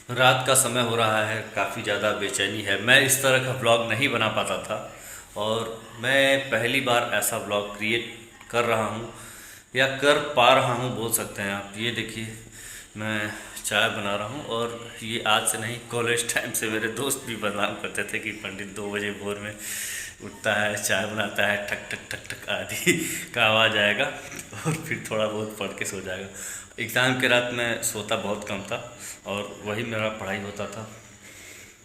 रात का समय हो रहा है, काफ़ी ज़्यादा बेचैनी है। मैं इस तरह का व्लॉग नहीं बना पाता था और मैं पहली बार ऐसा व्लॉग क्रिएट कर रहा हूँ या कर पा रहा हूँ बोल सकते हैं आप। ये देखिए, मैं चाय बना रहा हूँ और ये आज से नहीं, कॉलेज टाइम से मेरे दोस्त भी बदनाम करते थे कि पंडित 2 बजे भोर में उठता है, चाय बनाता है, ठक ठक ठक ठक आदि का आवाज़ आएगा और फिर थोड़ा बहुत पढ़ के सो जाएगा। एग्ज़ाम के रात में सोता बहुत कम था और वही मेरा पढ़ाई होता था,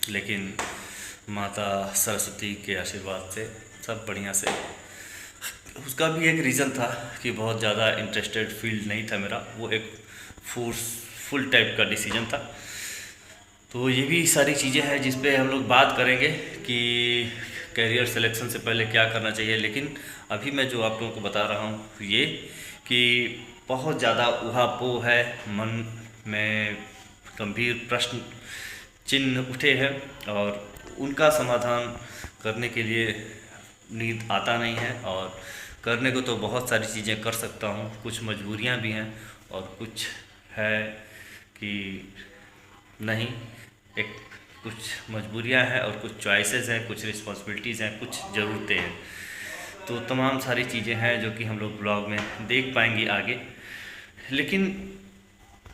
लेकिन माता सरस्वती के आशीर्वाद से सब बढ़िया से। उसका भी एक रीज़न था कि बहुत ज़्यादा इंटरेस्टेड फील्ड नहीं था मेरा, वो एक फोर्सफुल टाइप का डिसीजन था। तो ये भी सारी चीज़ें हैं जिस पे हम लोग बात करेंगे कि करियर सिलेक्शन से पहले क्या करना चाहिए। लेकिन अभी मैं जो आप लोगों को बता रहा हूँ ये कि बहुत ज़्यादा ऊहापोह है, मन में गंभीर प्रश्न चिन्ह उठे हैं और उनका समाधान करने के लिए नींद आता नहीं है। और करने को तो बहुत सारी चीज़ें कर सकता हूँ, कुछ मजबूरियाँ भी हैं और कुछ है कि नहीं। एक कुछ मजबूरियां हैं और कुछ चॉइसेस हैं, कुछ रिस्पॉन्सिबिलिटीज़ हैं, कुछ ज़रूरतें हैं। तो तमाम सारी चीज़ें हैं जो कि हम लोग ब्लॉग में देख पाएंगे आगे। लेकिन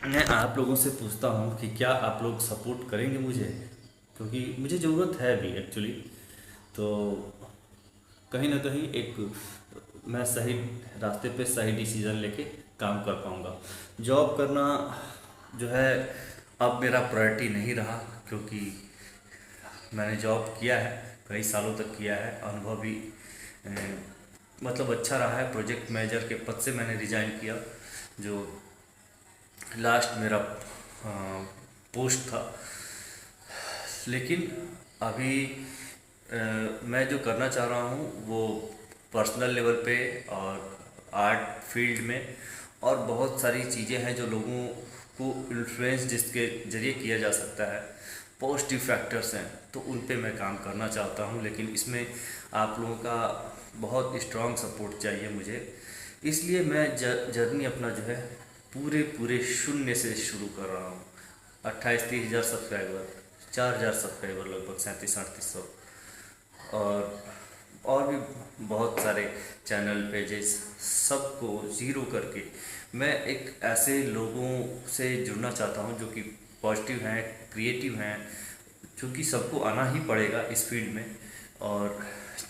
मैं आप लोगों से पूछता हूँ कि क्या आप लोग सपोर्ट करेंगे मुझे, क्योंकि मुझे ज़रूरत है भी एक्चुअली। तो कहीं ना कहीं एक मैं सही रास्ते पे सही डिसीज़न लेके काम कर पाऊँगा। जॉब करना जो है अब मेरा प्रायोरिटी नहीं रहा, क्योंकि मैंने जॉब किया है, कई सालों तक किया है, अनुभव भी अ, मतलब अच्छा रहा है। प्रोजेक्ट मैनेजर के पद से मैंने रिजाइन किया, जो लास्ट मेरा पोस्ट था। लेकिन अभी मैं जो करना चाह रहा हूँ वो पर्सनल लेवल पे और आर्ट फील्ड में, और बहुत सारी चीज़ें हैं जो लोगों को इन्फ्लुएंस जिसके ज़रिए किया जा सकता है, पॉजिटिव फैक्टर्स हैं, तो उन पे मैं काम करना चाहता हूँ। लेकिन इसमें आप लोगों का बहुत स्ट्रॉन्ग सपोर्ट चाहिए मुझे। इसलिए मैं जर्नी अपना जो है पूरे पूरे शून्य से शुरू कर रहा हूँ। 28-30 हज़ार सब्सक्राइबर, 4 हज़ार सब्सक्राइबर, लगभग 3700-3800, और भी बहुत सारे चैनल पेजेस, सबको ज़ीरो करके मैं एक ऐसे लोगों से जुड़ना चाहता हूं जो कि पॉजिटिव हैं, क्रिएटिव हैं, जो कि सबको आना ही पड़ेगा इस फील्ड में और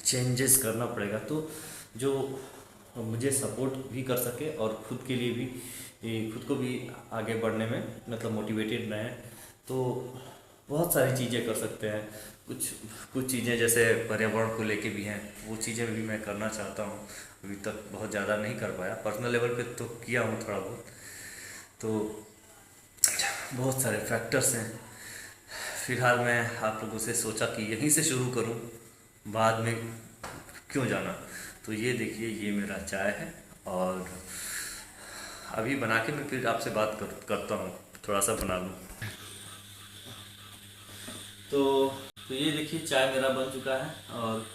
चेंजेस करना पड़ेगा। तो जो मुझे सपोर्ट भी कर सके और खुद के लिए भी, खुद को भी आगे बढ़ने में मतलब मोटिवेटेड रहें। तो बहुत सारी चीज़ें कर सकते हैं। कुछ कुछ चीज़ें जैसे पर्यावरण को लेके भी हैं, वो चीज़ें भी मैं करना चाहता हूँ। अभी तक बहुत ज़्यादा नहीं कर पाया, पर्सनल लेवल पे तो किया हूँ थोड़ा बहुत। तो बहुत सारे फैक्टर्स हैं। फिलहाल मैं आप लोगों से सोचा कि यहीं से शुरू करूं, बाद में क्यों जाना। तो ये देखिए, ये मेरा चाय है और अभी बना के मैं फिर आपसे बात करता हूँ, थोड़ा सा बना लूँ। तो तो ये देखिए, चाय मेरा बन चुका है और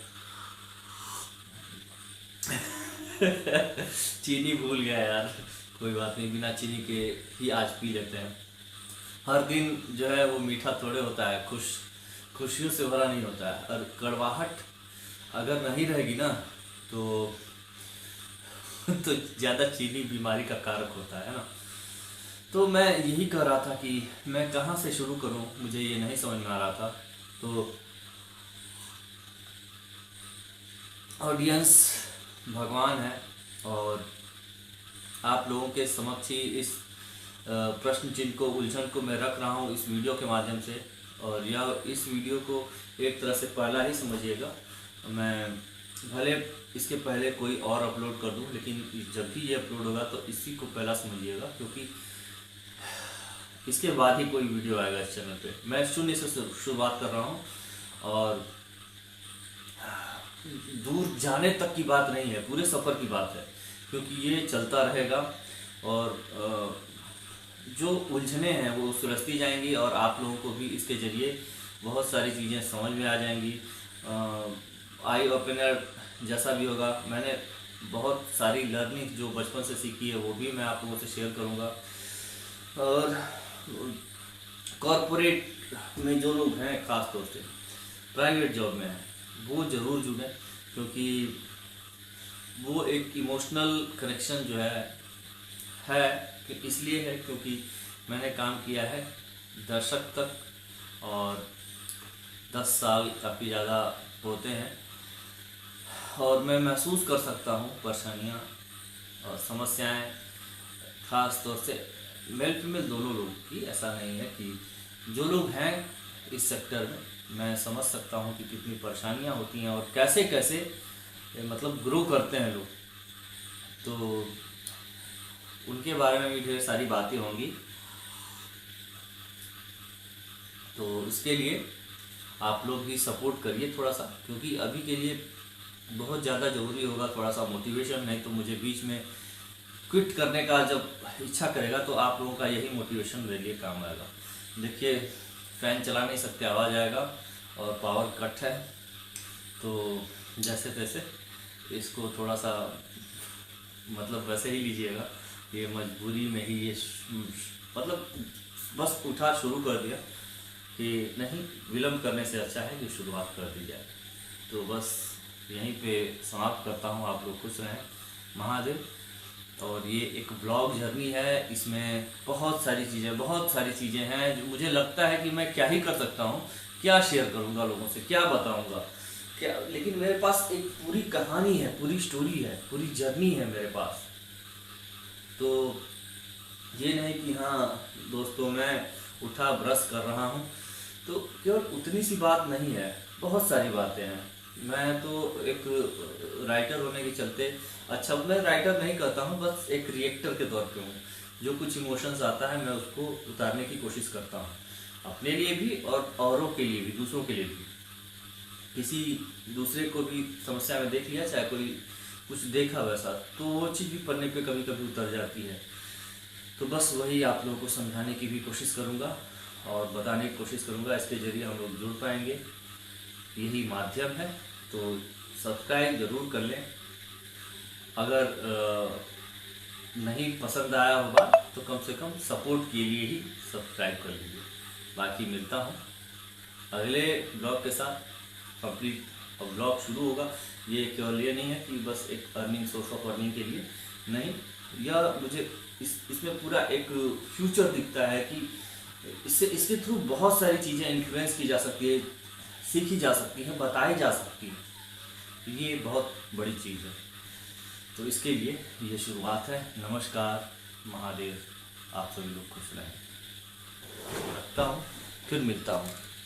चीनी भूल गया यार। कोई बात नहीं, बिना चीनी के ही आज पी लेते हैं। हर दिन जो है वो मीठा थोड़े होता है, खुशियों से भरा नहीं होता है। और कड़वाहट अगर नहीं रहेगी ना तो तो ज़्यादा चीनी बीमारी का कारक होता है ना। तो मैं यही कह रहा था कि मैं कहाँ से शुरू करूँ, मुझे ये नहीं समझ में आ रहा था। तो ऑडियंस भगवान है और आप लोगों के समक्ष ही इस प्रश्न चिन्ह को, उलझन को मैं रख रहा हूँ इस वीडियो के माध्यम से। और यह इस वीडियो को एक तरह से पहला ही समझिएगा। मैं भले इसके पहले कोई और अपलोड कर दूं, लेकिन जब भी ये अपलोड होगा तो इसी को पहला समझिएगा, क्योंकि इसके बाद ही कोई वीडियो आएगा इस चैनल पे। मैं शून्य से शुरुआत कर रहा हूँ और दूर जाने तक की बात नहीं है, पूरे सफ़र की बात है, क्योंकि ये चलता रहेगा। और जो उलझने हैं वो सुलझती जाएंगी और आप लोगों को भी इसके ज़रिए बहुत सारी चीज़ें समझ में आ जाएंगी। आई ओपनर जैसा भी होगा, मैंने बहुत सारी लर्निंग जो बचपन से सीखी है वो भी मैं आप लोगों से शेयर करूँगा। और कॉरपोरेट में जो लोग हैं, ख़ास तौर से प्राइवेट जॉब में हैं, वो ज़रूर जुड़ें, क्योंकि वो एक इमोशनल कनेक्शन जो है कि इसलिए है क्योंकि मैंने काम किया है दशक तक, और 10 साल काफ़ी ज़्यादा होते हैं, और मैं महसूस कर सकता हूँ परेशानियाँ और समस्याएं, ख़ास तौर से मेल फीमेल दोनों लोग की। ऐसा नहीं है कि जो लोग हैं इस सेक्टर में, मैं समझ सकता हूँ कि कितनी परेशानियाँ होती हैं और कैसे कैसे मतलब ग्रो करते हैं लोग। तो उनके बारे में भी ढेर सारी बातें होंगी। तो इसके लिए आप लोग भी सपोर्ट करिए थोड़ा सा, क्योंकि अभी के लिए बहुत ज़्यादा ज़रूरी होगा थोड़ा सा मोटिवेशन। नहीं तो मुझे बीच में क्विट करने का जब इच्छा करेगा तो आप लोगों का यही मोटिवेशन मेरे लिए काम आएगा। देखिए, फ़ैन चला नहीं सकते, आवाज़ आएगा, और पावर कट है, तो जैसे तैसे इसको थोड़ा सा मतलब वैसे ही लीजिएगा। ये मजबूरी में ही ये मतलब बस उठा शुरू कर दिया कि नहीं, विलम्ब करने से अच्छा है कि शुरुआत कर दी जाए। तो बस यहीं पे समाप्त करता हूँ। आप लोग खुश रहें, महादेव। और ये एक ब्लॉग जर्नी है, इसमें बहुत सारी चीज़ें हैं जो मुझे लगता है कि मैं क्या ही कर सकता हूँ, क्या शेयर करूँगा लोगों से, क्या बताऊँगा क्या। लेकिन मेरे पास एक पूरी कहानी है, पूरी स्टोरी है, पूरी जर्नी है मेरे पास। तो ये नहीं कि हाँ दोस्तों मैं उठा ब्रश कर रहा हूँ, तो केवल उतनी सी बात नहीं है, बहुत सारी बातें हैं। मैं तो एक राइटर होने के चलते, अच्छा मैं राइटर नहीं कहता हूँ, बस एक रिएक्टर के तौर पे हूँ। जो कुछ इमोशंस आता है मैं उसको उतारने की कोशिश करता हूँ, अपने लिए भी और औरों के लिए भी, दूसरों के लिए भी। किसी दूसरे को भी समस्या में देख लिया, चाहे कोई कुछ देखा वैसा, तो वो चीज़ भी पढ़ने पे कभी कभी उतर जाती है। तो बस वही आप लोगों को समझाने की भी कोशिश करूँगा और बताने की कोशिश करूँगा। इसके ज़रिए हम लोग जुड़ पाएंगे, यही माध्यम है। तो सब्सक्राइब ज़रूर कर लें। अगर नहीं पसंद आया होगा तो कम से कम सपोर्ट के लिए ही सब्सक्राइब कर लीजिए। बाकी मिलता हूँ अगले ब्लॉग के साथ। कंप्लीट अब ब्लॉग शुरू होगा। ये केवल ये नहीं है कि बस एक अर्निंग, सोर्स ऑफ अर्निंग के लिए नहीं, यह मुझे इसमें पूरा एक फ्यूचर दिखता है कि इसके थ्रू बहुत सारी चीज़ें इन्फ्लुएंस की जा सकती है, सीखी जा सकती है, बताई जा सकती है। ये बहुत बड़ी चीज़ है। तो इसके लिए ये शुरुआत है। नमस्कार, महादेव। आप सभी लोग खुश रहें। रखता हूँ, फिर मिलता हूँ।